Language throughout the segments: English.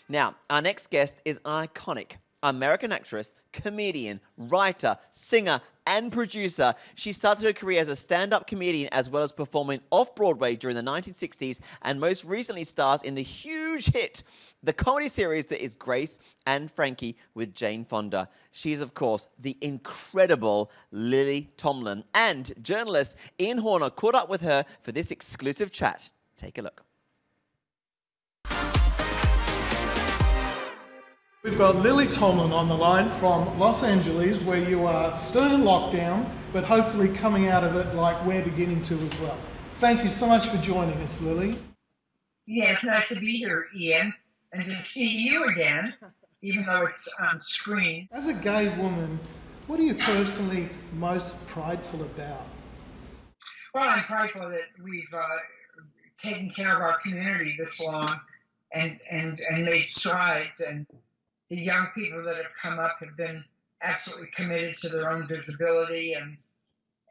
Now, our next guest is an iconic American actress, comedian, writer, singer, and producer. She started her career as a stand-up comedian as well as performing off-Broadway during the 1960s and most recently stars in the huge hit, the comedy series that is Grace and Frankie with Jane Fonda. She is, of course, the incredible Lily Tomlin. And journalist Ian Horner caught up with her for this exclusive chat. Take a look. We've got Lily Tomlin on the line from Los Angeles, where you are still in lockdown, but hopefully coming out of it like we're beginning to as well. Thank you so much for joining us, Lily. Yeah, it's nice to be here, Ian, and to see you again, even though it's on screen. As a gay woman, what are you personally most prideful about? Well, I'm prideful that we've taken care of our community this long and made strides, and the young people that have come up have been absolutely committed to their own visibility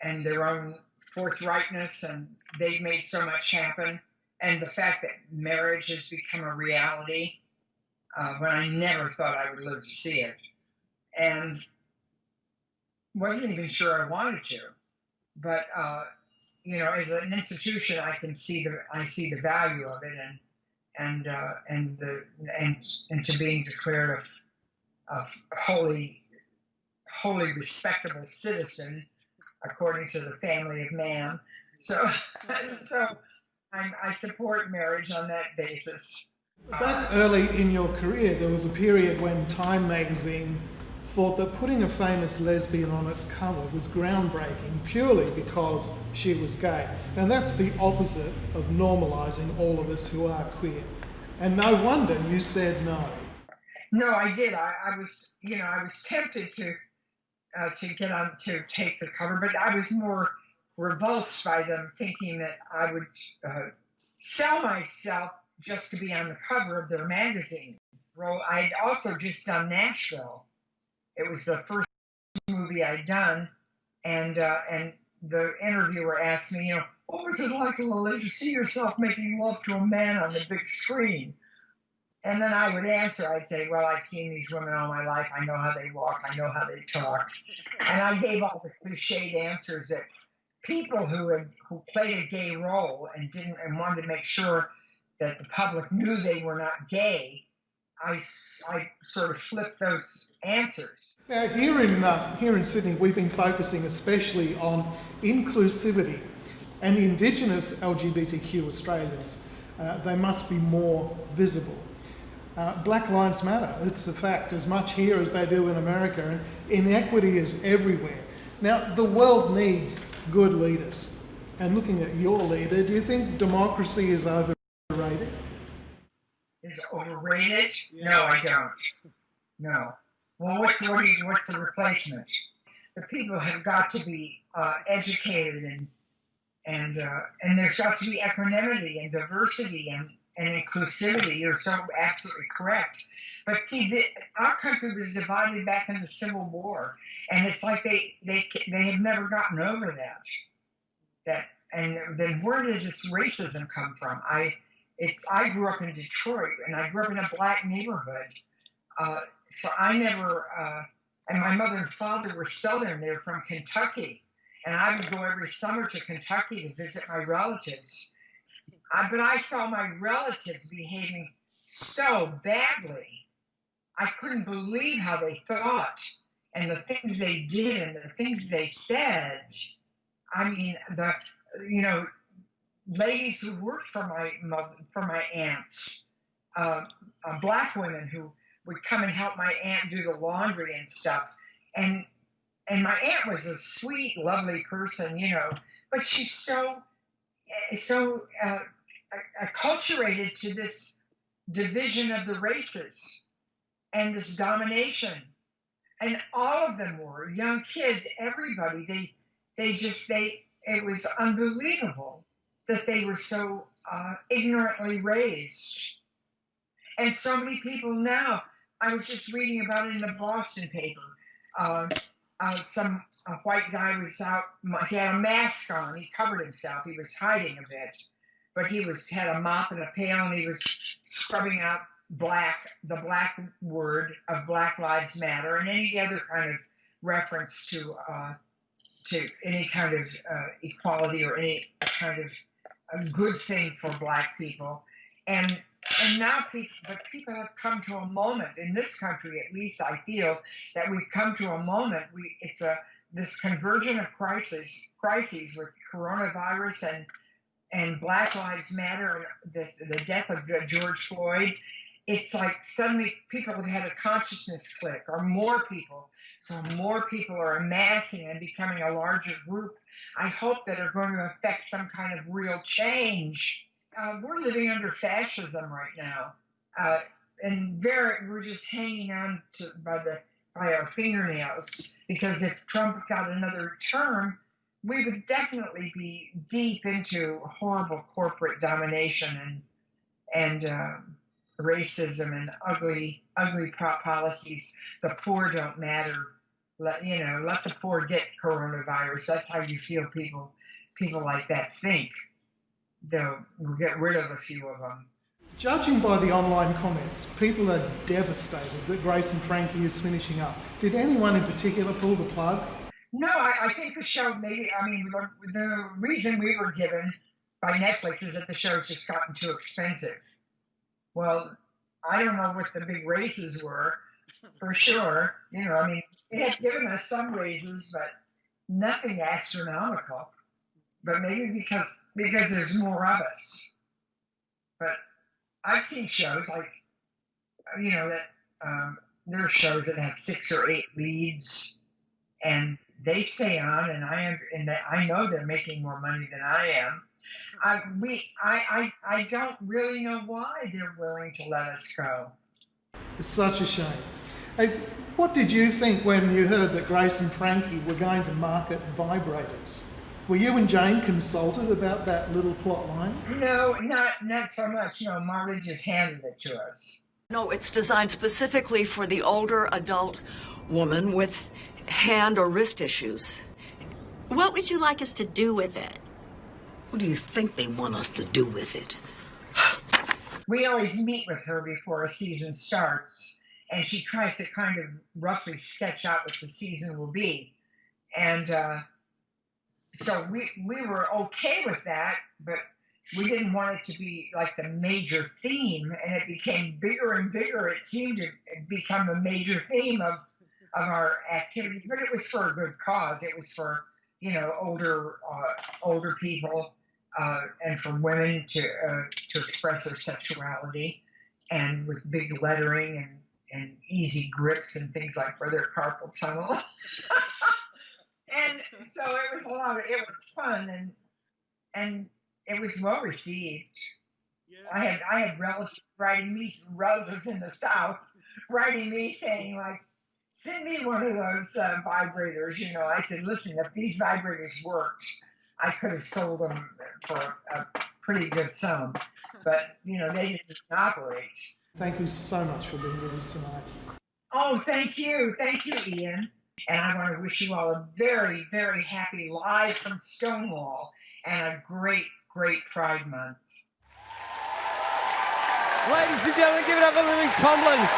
and their own forthrightness, and they've made so much happen. And the fact that marriage has become a reality when I never thought I would live to see it, and wasn't even sure I wanted to. But as an institution, I see the value of it, and to being declared a wholly respectable citizen according to the family of man. So I support marriage on that basis. Back early in your career, there was a period when Time magazine thought that putting a famous lesbian on its cover was groundbreaking purely because she was gay. And that's the opposite of normalising all of us who are queer. And no wonder you said no. No, I did. I was tempted to get on to take the cover, but I was more revulsed by them thinking that I would sell myself just to be on the cover of their magazine. Well, I'd also just done Nashville. It was the first movie I'd done, and the interviewer asked me, what was it like, Lily, to see yourself making love to a man on the big screen? And then I would answer, I'd say, well, I've seen these women all my life. I know how they walk. I know how they talk. And I gave all the cliched answers that people who played a gay role and wanted to make sure that the public knew they were not gay, I sort of flipped those answers. Now, here in Sydney, we've been focusing especially on inclusivity and Indigenous LGBTQ Australians. They must be more visible. Black Lives Matter, it's a fact, as much here as they do in America, and inequity is everywhere. Now, the world needs good leaders. And looking at your leader, do you think democracy is overrated? Is it overrated? No, I don't. No. Well, what's the replacement? The people have got to be educated, and there's got to be equanimity and diversity and inclusivity. You're so absolutely correct. But see, our country was divided back in the Civil War, and it's like they have never gotten over that. And then where does this racism come from? I grew up in Detroit, and I grew up in a black neighborhood. So I never, and my mother and father were Southern. They were from Kentucky. And I would go every summer to Kentucky to visit my relatives. But I saw my relatives behaving so badly. I couldn't believe how they thought and the things they did and the things they said. I mean, ladies who worked for my aunts, black women who would come and help my aunt do the laundry and stuff. And my aunt was a sweet, lovely person, but she's so acculturated to this division of the races and this domination. And all of them were young kids, everybody. It was unbelievable that they were so ignorantly raised. And so many people now, I was just reading about it in the Boston paper. Some white guy was out, he had a mask on, he covered himself, he was hiding a bit, but he had a mop and a pail, and he was scrubbing out the black word of Black Lives Matter, and any other kind of reference to any kind of equality or any kind of a good thing for black people. And now people have come to a moment in this country, at least I feel that we've come to a moment. This convergence of crises with coronavirus and Black Lives Matter and the death of George Floyd. It's like suddenly people have had a consciousness click, or more people. So more people are amassing and becoming a larger group. I hope that are going to affect some kind of real change. We're living under fascism right now, and we're just hanging on by our fingernails, because if Trump got another term, we would definitely be deep into horrible corporate domination and racism and ugly policies. The poor don't matter. Let the poor get coronavirus. That's how you feel people like that think. They'll get rid of a few of them. Judging by the online comments, people are devastated that Grace and Frankie is finishing up. Did anyone in particular pull the plug? No, I think the show the reason we were given by Netflix is that the show's just gotten too expensive. Well, I don't know what the big raises were, for sure. They had given us some raises, but nothing astronomical. But maybe because there's more of us. But I've seen shows like, that there are shows that have 6 or 8 leads, and they stay on, and I know they're making more money than I am. I don't really know why they're willing to let us go. It's such a shame. Hey, what did you think when you heard that Grace and Frankie were going to market vibrators? Were you and Jane consulted about that little plot line? No, not so much. No, Marley just handed it to us. No, it's designed specifically for the older adult woman with hand or wrist issues. What would you like us to do with it? What do you think they want us to do with it? We always meet with her before a season starts, and she tries to kind of roughly sketch out what the season will be. And so we were okay with that, but we didn't want it to be like the major theme, and it became bigger and bigger. It seemed to become a major theme of our activities, but it was for a good cause. It was for older people and for women to express their sexuality, and with big lettering and easy grips and things like for their carpal tunnel. And so it was it was fun, and it was well received. Yeah. I had relatives in the South writing me saying, like, send me one of those vibrators. I said, listen, if these vibrators worked, I could have sold them for a pretty good sum. But, they didn't operate. Thank you so much for being with us tonight. Oh, thank you. Thank you, Ian. And I want to wish you all a very, very happy live from Stonewall and a great, great Pride Month. Ladies and gentlemen, give it up for Lily Tomlin.